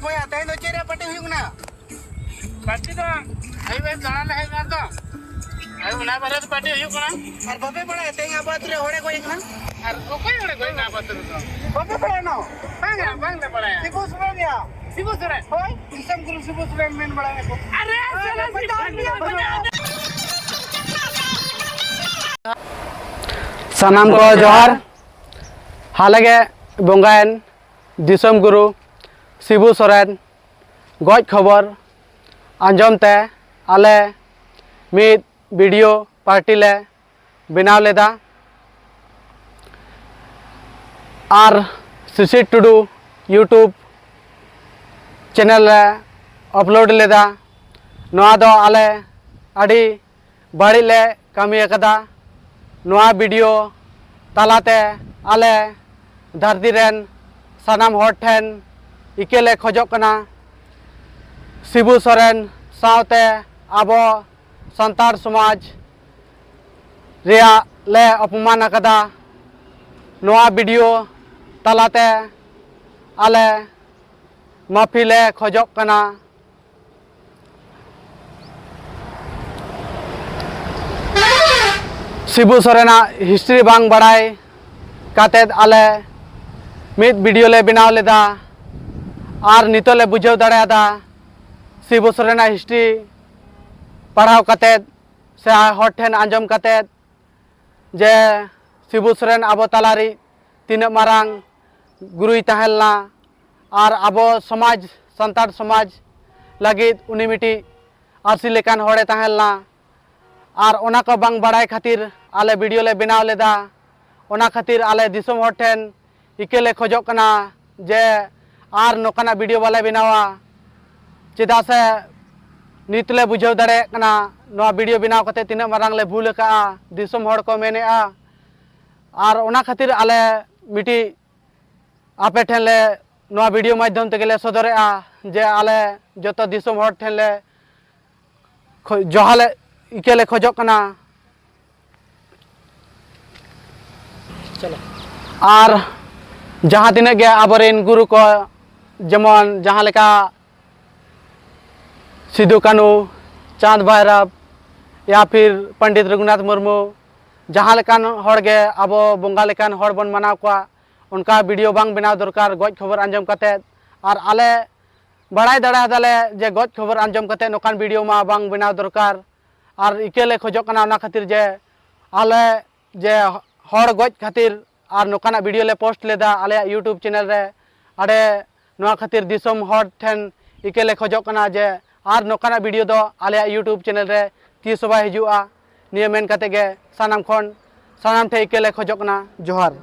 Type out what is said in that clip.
Boya, tayo no chere pati huyung na. Pati to, ay web dana lahe na to. Ay una barat pati huyung na. Ar babe bada tayo nga bature hore ko na. Ar okay hore ko na bature to. Babe bada no. Bang na bada. Sibu suran ya. Sibu suran. Hoy, isam guru sibu suran men bada ko. Are sala bada. सानाम को जोहार हालगे बंगायन दिसम गुरु शिबू सोरेन गज खबर आंजमते आले मिद video party ले बनाव लेदा आर Sisir Tudu YouTube channel ले अपलोड लेदा नोआ दो आले अड़ी बाड़ी ले कमी कदा नोआ वीडियो तालाते आले धरती रेन सानाम हर ठेन इकेले खोजोग कना शिबू सोरेन सावते आबो संतार समाज रिया ले अपमान कदा नोआ वीडियो तालाते आले माफी ले खोजोग कना शिबू सोरेना हिस्ट्री बांग बड़ाई कातेद आले मिद वीडियो ले बनाव लेदा आर नितो ले बुझाव दाड़ा शिबू सोरेना हिस्ट्री पढ़ाव कातेद से हर ठेन आंजम कातेद जे शिबू सोरेन आबो तालारी तीना मारांग गुरुई तहेलना आर आबो समाज संतार समाज लगिद उनी मिटी आरसी लेकान होड़े तहेलना आर ओना को बांग बड़ाई खातिर आले वीडियो ले बनाव लेदा ओना खातिर आले दिसम हर ठेन इकेले खोजोग कना जे आर नोकाना वीडियो वाले बनावा चेदा से नितले बुझाव दाड़े कना नोआ वीडियो बनाव कते तीना मारांग ले भूल का दिसम हर को मेने आर ओना खातिर आले मिटी आपे ठेन ले नोआ वीडियो माध्यम तेगे ले सदरे जे आले जतो दिसम हर ठेन ले जोहाले इकेले खोजोग कना चलो आर जहाँ तीन गे आबरेन गुरु को जेमन जहाँ लेका सिदू कानू चांद भैरव या फिर पंडित रघुनाथ मुर्मू जहाँ लेकान हर गे आबो बंगा लेकान हर बन मनाव को उनका वीडियो बांग बनाव दरकार गज खबर आंजम कते आर आले बड़ाई दाड़ा दाले जे गज खबर आंजम कते नोकान वीडियो मा बांग बनाव दरकार आर इकेले खोजोग कना ओना खातिर जे आले जे हर गज खातिर आर नोकाना वीडियो ले पोस्ट लेदा आले यूट्यूब चैनल रे आड़े नोआ खातिर दिसम हर ठेन इकेले खोजोग कना जे आर नोकाना वीडियो दो आले यूट्यूब चैनल रे तीस बाय हिजुआ निये मेन कते गे सानाम खन सानाम ठे इकेले खोजोग कना जोहार।